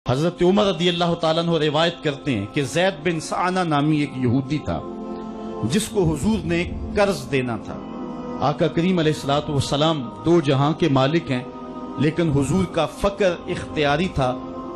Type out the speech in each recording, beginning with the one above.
حضرت عمر رضی اللہ تعالیٰ عنہ روایت کرتے ہیں کہ زید بن سعنہ نامی ایک یہودی تھا جس کو حضور نے قرض دینا تھا۔ آقا کریم علیہ الصلوۃ والسلام دو جہاں کے مالک ہیں، لیکن حضور کا فقر اختیاری تھا۔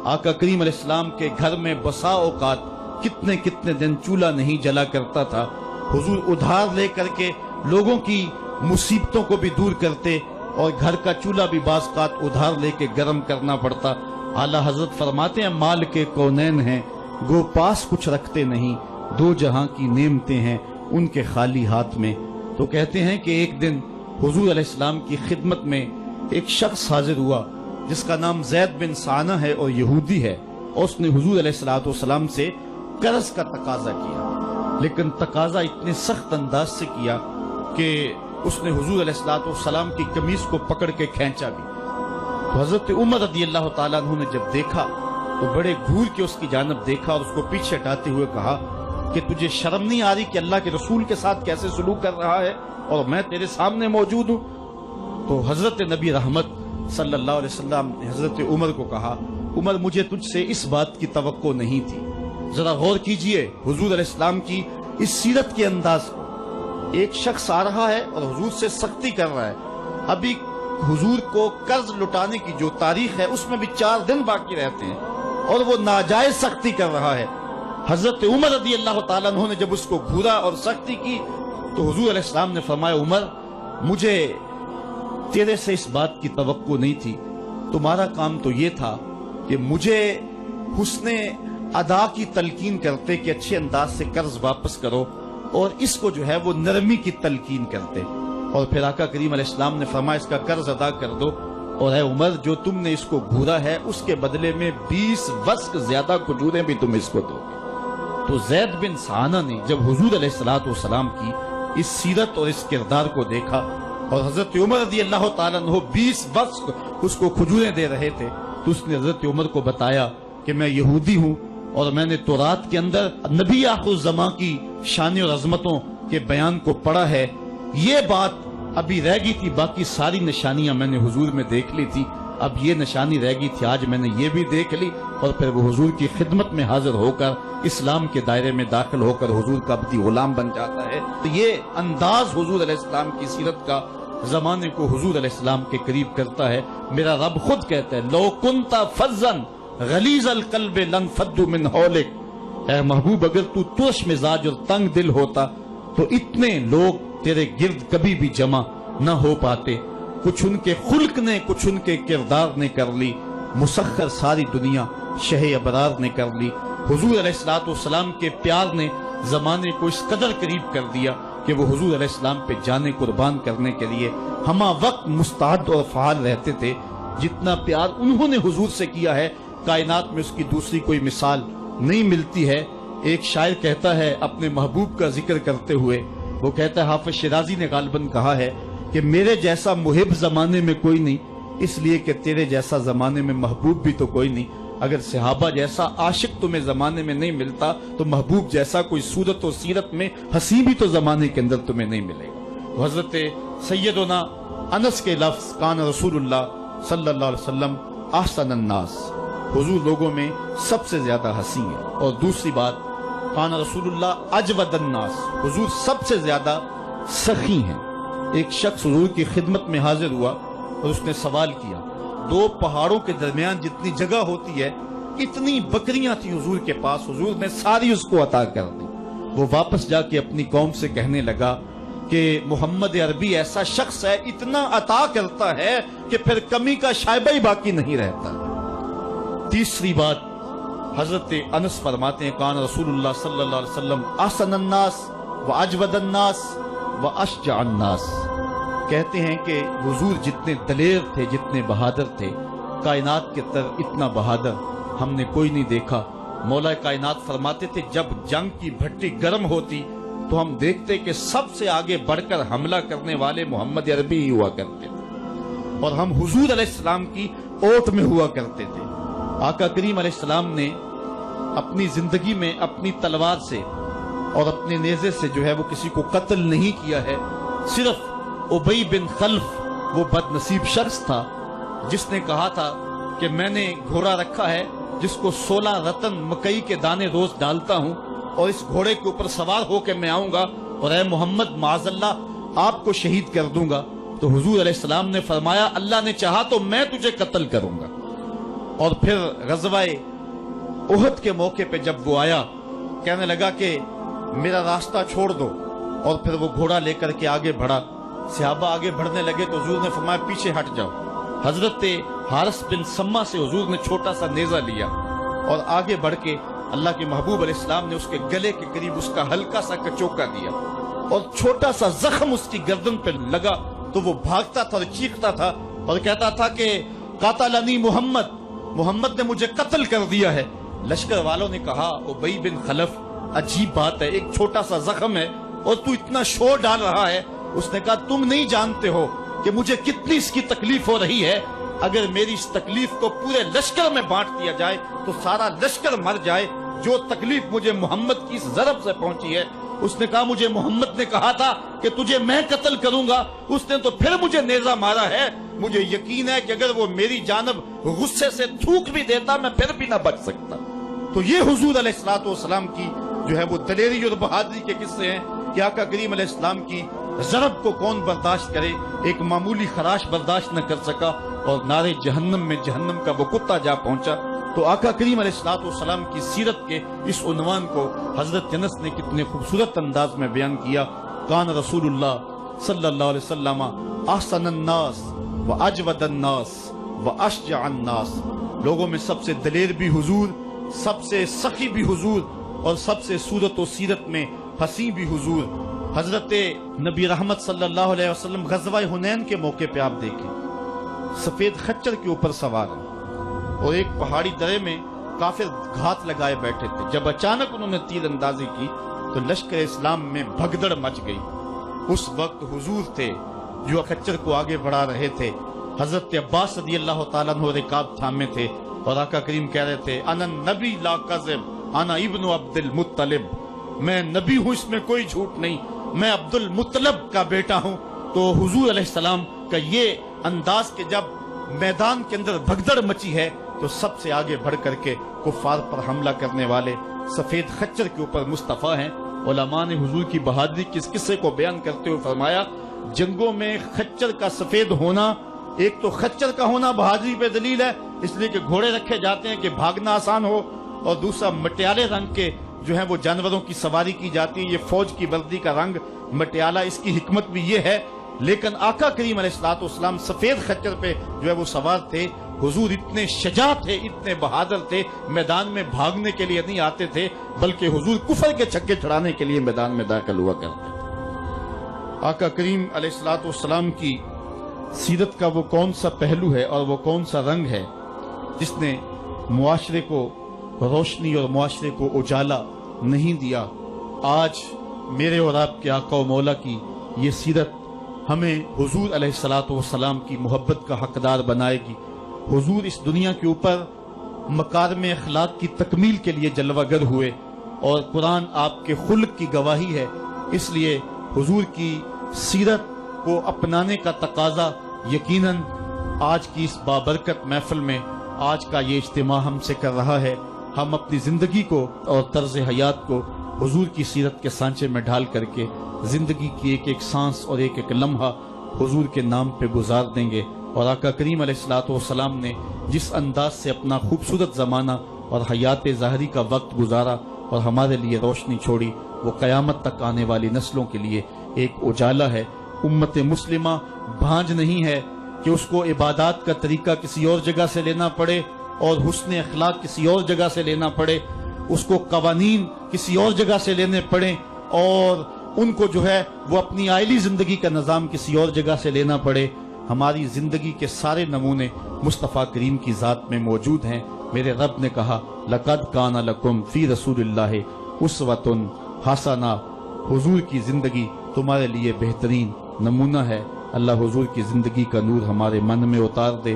آقا کریم علیہ السلام کے گھر میں بسا اوقات کتنے دن چولہا نہیں جلا کرتا تھا۔ حضور ادھار لے کر کے لوگوں کی مصیبتوں کو بھی دور کرتے اور گھر کا چولہا بھی بعض اوقات ادھار لے کے گرم کرنا پڑتا۔ اعلیٰ حضرت فرماتے ہیں مال کے کونین ہیں گو پاس کچھ رکھتے نہیں، دو جہاں کی نعمتیں ہیں ان کے خالی ہاتھ میں۔ تو کہتے ہیں کہ ایک دن حضور علیہ السلام کی خدمت میں ایک شخص حاضر ہوا جس کا نام زید بن سعنہ ہے اور یہودی ہے، اور اس نے حضور علیہ السلام سے قرض کا تقاضا کیا، لیکن تقاضا اتنے سخت انداز سے کیا کہ اس نے حضور علیہ السلام کی قمیص کو پکڑ کے کھینچا بھی۔ تو حضرت عمر رضی اللہ تعالیٰ عنہ نے جب دیکھا تو بڑے گھور کے اس کی جانب دیکھا اور اس کو پیچھے ہٹاتے ہوئے کہا کہ تجھے شرم نہیں آ رہی کہ اللہ کے رسول کے ساتھ کیسے سلوک کر رہا ہے اور میں تیرے سامنے موجود ہوں؟ تو حضرت نبی رحمت صلی اللہ علیہ وسلم نے حضرت عمر کو کہا عمر مجھے تجھ سے اس بات کی توقع نہیں تھی۔ ذرا غور کیجئے حضور علیہ السلام کی اس سیرت کے انداز کو۔ ایک شخص آ رہا ہے اور حضور سے سختی کر رہا ہے، ابھی حضور کو قرض لٹانے کی جو تاریخ ہے اس میں بھی 4 دن باقی رہتے ہیں اور وہ ناجائز سختی کر رہا ہے۔ حضرت عمر رضی اللہ تعالیٰ عنہ نے جب اس کو گھورا اور سختی کی تو حضور علیہ السلام نے فرمایا عمر مجھے تیرے سے اس بات کی توقع نہیں تھی، تمہارا کام تو یہ تھا کہ مجھے حسن ادا کی تلقین کرتے کہ اچھے انداز سے قرض واپس کرو، اور اس کو جو ہے وہ نرمی کی تلقین کرتے، اور پھر آقا کریم علیہ السلام نے فرمایا اس کا قرض ادا کر دو، اور اے عمر جو تم نے اس کو گھورا ہے اس کے بدلے میں 20 وسق زیادہ کھجوریں بھی تم اس کو دو گے۔ تو زید بن سعنہ نے جب حضور علیہ السلام کی اس سیرت اور اس کردار کو دیکھا اور حضرت عمر رضی اللہ تعالیٰ عنہ 20 وسق اس کو کھجوریں دے رہے تھے، تو اس نے حضرت عمر کو بتایا کہ میں یہودی ہوں اور میں نے تورات کے اندر نبی آخر الزمان کی شان اور عظمتوں کے بیان کو پڑھا ہے، یہ بات ابھی رہ گئی تھی، باقی ساری نشانیاں میں نے حضور میں دیکھ لی تھی، اب یہ نشانی رہ گئی تھی، آج میں نے یہ بھی دیکھ لی۔ اور پھر وہ حضور کی خدمت میں حاضر ہو کر اسلام کے دائرے میں داخل ہو کر حضور کا عبدی غلام بن جاتا ہے۔ تو یہ انداز حضور علیہ السلام کی سیرت کا زمانے کو حضور علیہ السلام کے قریب کرتا ہے۔ میرا رب خود کہتا ہے لو کنت فظا غلیظ القلب لانفضوا من حولک، اے محبوب اگر تو ترش مزاج اور تنگ دل ہوتا تو اتنے لوگ تیرے گرد کبھی بھی جمع نہ ہو پاتے۔ کچھ ان کے خلق نے کچھ ان کے کردار نے کر لی، مسخر ساری دنیا شہ ابرار نے کر لی۔ حضور علیہ السلام کے پیار نے زمانے کو اس قدر قریب کر دیا کہ وہ حضور علیہ السلام پہ جانے قربان کرنے کے لیے ہمہ وقت مستعد اور فعال رہتے تھے۔ جتنا پیار انہوں نے حضور سے کیا ہے کائنات میں اس کی دوسری کوئی مثال نہیں ملتی ہے۔ ایک شاعر کہتا ہے اپنے محبوب کا ذکر کرتے ہوئے، وہ کہتا ہے حافظ شیرازی نے غالباً کہا ہے کہ میرے جیسا محب زمانے میں کوئی نہیں، اس لیے کہ تیرے جیسا زمانے میں محبوب بھی تو کوئی نہیں۔ اگر صحابہ جیسا عاشق تمہیں زمانے میں نہیں ملتا تو محبوب جیسا کوئی صورت و سیرت میں حسین بھی تو زمانے کے اندر تمہیں نہیں ملے گا۔ حضرت سیدنا انس کے لفظ کان رسول اللہ صلی اللہ علیہ وسلم احسن الناس، حضور لوگوں میں سب سے زیادہ حسین ہے۔ اور دوسری بات کان رسول اللہ اجود الناس، حضور سب سے زیادہ سخی ہیں۔ ایک شخص حضور کی خدمت میں حاضر ہوا اور اس نے سوال کیا، 2 پہاڑوں کے درمیان جتنی جگہ ہوتی ہے اتنی بکریاں تھیں حضور کے پاس، حضور نے ساری اس کو عطا کر دی۔ وہ واپس جا کے اپنی قوم سے کہنے لگا کہ محمد عربی ایسا شخص ہے اتنا عطا کرتا ہے کہ پھر کمی کا شائبہ ہی باقی نہیں رہتا۔ تیسری بات حضرت انس فرماتے ہیں کان رسول اللہ صلی اللہ علیہ وسلم احسن الناس و اجود الناس و اشجع الناس، کہتے ہیں کہ حضور جتنے دلیر تھے جتنے بہادر تھے، کائنات کے تر اتنا بہادر ہم نے کوئی نہیں دیکھا۔ مولا کائنات فرماتے تھے جب جنگ کی بھٹی گرم ہوتی تو ہم دیکھتے کہ سب سے آگے بڑھ کر حملہ کرنے والے محمد عربی ہی ہوا کرتے تھے اور ہم حضور علیہ السلام کی اوٹ میں ہوا کرتے تھے۔ آقا کریم علیہ السلام نے اپنی زندگی میں اپنی تلوار سے اور اپنے نیزے سے جو ہے وہ کسی کو قتل نہیں کیا ہے، صرف ابی بن خلف وہ بد نصیب شخص تھا جس نے کہا تھا کہ میں نے گھوڑا رکھا ہے جس کو 16 رتن مکئی کے دانے روز ڈالتا ہوں اور اس گھوڑے کے اوپر سوار ہو کے میں آؤں گا اور اے محمد معاذ اللہ آپ کو شہید کر دوں گا، تو حضور علیہ السلام نے فرمایا اللہ نے چاہا تو میں تجھے قتل کروں گا۔ اور پھر غزوہ احد کے موقع پہ جب وہ آیا، کہنے لگا کہ میرا راستہ چھوڑ دو، اور پھر وہ گھوڑا لے کر کے آگے بڑھا۔ صحابہ آگے بڑھنے لگے تو حضور نے فرمایا پیچھے ہٹ جاؤ۔ حضرت حارث بن سما سے حضور نے چھوٹا سا نیزہ لیا اور آگے بڑھ کے اللہ کے محبوب علیہ السلام نے اس کے گلے کے قریب اس کا ہلکا سا کچوکا دیا اور چھوٹا سا زخم اس کی گردن پہ لگا تو وہ بھاگتا تھا اور چیختا تھا اور کہتا تھا کہ قاتلنی محمد، محمد نے مجھے قتل کر دیا ہے۔ لشکر والوں نے کہا ابی بن خلف عجیب بات ہے، ایک چھوٹا سا زخم ہے اور تو اتنا شور ڈال رہا ہے۔ اس نے کہا تم نہیں جانتے ہو کہ مجھے کتنی اس کی تکلیف ہو رہی ہے، اگر میری اس تکلیف کو پورے لشکر میں بانٹ دیا جائے تو سارا لشکر مر جائے، جو تکلیف مجھے محمد کی اس ضرب سے پہنچی ہے۔ اس نے کہا مجھے محمد نے کہا تھا کہ تجھے میں قتل کروں گا، اس نے تو پھر مجھے نیزہ مارا ہے، مجھے یقین ہے کہ اگر وہ میری جانب غصے سے تھوک بھی دیتا میں پھر بھی نہ بچ سکتا۔ تو یہ حضور علیہ الصلوۃ والسلام کی جو ہے وہ دلیری اور بہادری کے قصے ہیں کہ آقا کریم علیہ السلام کی ضرب کو کون برداشت کرے، ایک معمولی خراش برداشت نہ کر سکا اور نارے جہنم میں جہنم کا وہ کتا جا پہنچا۔ تو آقا کریم علیہ الصلوۃ والسلام کی سیرت کے اس عنوان کو حضرت انس نے کتنے خوبصورت انداز میں بیان کیا۔ کان رسول اللہ صلی اللہ علیہ وسلم احسن الناس و اجود الناس و اشجع الناس، لوگوں میں سب سے دلیر بھی حضور، سب سے سخی بھی حضور، اور سب سے صورت و سیرت میں حسین بھی حضور۔ حضرت نبی رحمت صلی اللہ علیہ وسلم غزوہ حنین کے موقع پہ آپ دیکھیں، سفید خچر کے اوپر سوار ہیں اور ایک پہاڑی درے میں کافر گھات لگائے بیٹھے تھے۔ جب اچانک انہوں نے تیر اندازی کی تو لشکر اسلام میں بھگدڑ مچ گئی۔ اس وقت حضور تھے جو خچر کو آگے بڑھا رہے تھے، حضرت عباس رضی اللہ تعالیٰ عنہ رکاب تھامے تھے اور آقا کریم کہہ رہے تھے انا نبی لا کذب انا ابن عبد المطلب، میں نبی ہوں اس میں کوئی جھوٹ نہیں، میں عبد المطلب کا بیٹا ہوں۔ تو حضور علیہ السلام کا یہ انداز کہ جب میدان کے اندر بھگدڑ مچی ہے تو سب سے آگے بڑھ کر کے کفار پر حملہ کرنے والے سفید خچر کے اوپر مصطفیٰ ہیں۔ علماء نے حضور کی بہادری کے اس قصے کو بیان کرتے ہوئے فرمایا جنگوں میں خچر کا سفید ہونا، ایک تو خچر کا ہونا بہادری پہ دلیل ہے، اس لیے کہ گھوڑے رکھے جاتے ہیں کہ بھاگنا آسان ہو، اور دوسرا مٹیالے رنگ کے جو ہیں وہ جانوروں کی سواری کی جاتی ہے، یہ فوج کی وردی کا رنگ مٹیالہ، اس کی حکمت بھی یہ ہے۔ لیکن آقا کریم علیہ الصلوۃ والسلام سفید خچر پہ جو ہے وہ سوار تھے۔ حضور اتنے شجاع تھے، اتنے بہادر تھے، میدان میں بھاگنے کے لیے نہیں آتے تھے بلکہ حضور کفر کے چھکے چھڑانے کے لیے میدان میں داخل ہوا کرتے تھے۔ آقا کریم علیہ الصلوۃ والسلام کی سیرت کا وہ کون سا پہلو ہے اور وہ کون سا رنگ ہے جس نے معاشرے کو روشنی اور معاشرے کو اجالا نہیں دیا؟ آج میرے اور آپ کے آقا و مولا کی یہ سیرت ہمیں حضور علیہ الصلوۃ والسلام کی محبت کا حقدار بنائے گی۔ حضور اس دنیا کے اوپر مکارم اخلاق کی تکمیل کے لیے جلوہ گر ہوئے اور قرآن آپ کے خلق کی گواہی ہے، اس لیے حضور کی سیرت کو اپنانے کا تقاضا یقیناً آج کی اس بابرکت محفل میں آج کا یہ اجتماع ہم سے کر رہا ہے۔ ہم اپنی زندگی کو اور طرز حیات کو حضور کی سیرت کے سانچے میں ڈھال کر کے زندگی کی ایک ایک سانس اور ایک ایک لمحہ حضور کے نام پہ گزار دیں گے۔ اور آقا کریم علیہ الصلوۃ والسلام نے جس انداز سے اپنا خوبصورت زمانہ اور حیات ظاہری کا وقت گزارا اور ہمارے لیے روشنی چھوڑی، وہ قیامت تک آنے والی نسلوں کے لیے ایک اجالا ہے۔ امت مسلمہ بھانج نہیں ہے کہ اس کو عبادات کا طریقہ کسی اور جگہ سے لینا پڑے اور حسن اخلاق کسی اور جگہ سے لینا پڑے، اس کو قوانین کسی اور جگہ سے لینے پڑیں اور ان کو جو ہے وہ اپنی عائلی زندگی کا نظام کسی اور جگہ سے لینا پڑے۔ ہماری زندگی کے سارے نمونے مصطفیٰ کریم کی ذات میں موجود ہیں۔ میرے رب نے کہا لَقَدْ كَانَ لَكُمْ فِي رَسُولِ اللَّهِ أُسْوَةٌ حَسَنَةٌ، حضور کی زندگی تمہارے لیے بہترین نمونہ ہے۔ اللہ حضور کی زندگی کا نور ہمارے من میں اتار دے،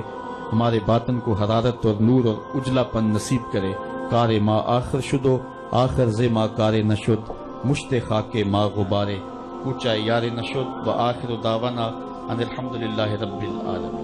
ہمارے باطن کو حرارت اور نور اور اجلا پن نصیب کرے۔ کار ما آخر شدو آخر ز ما کار نشد، مشت خاک ما غبارے، اونچا یار نشد، و آخر دعوانا ان الحمدللہ رب العالمین۔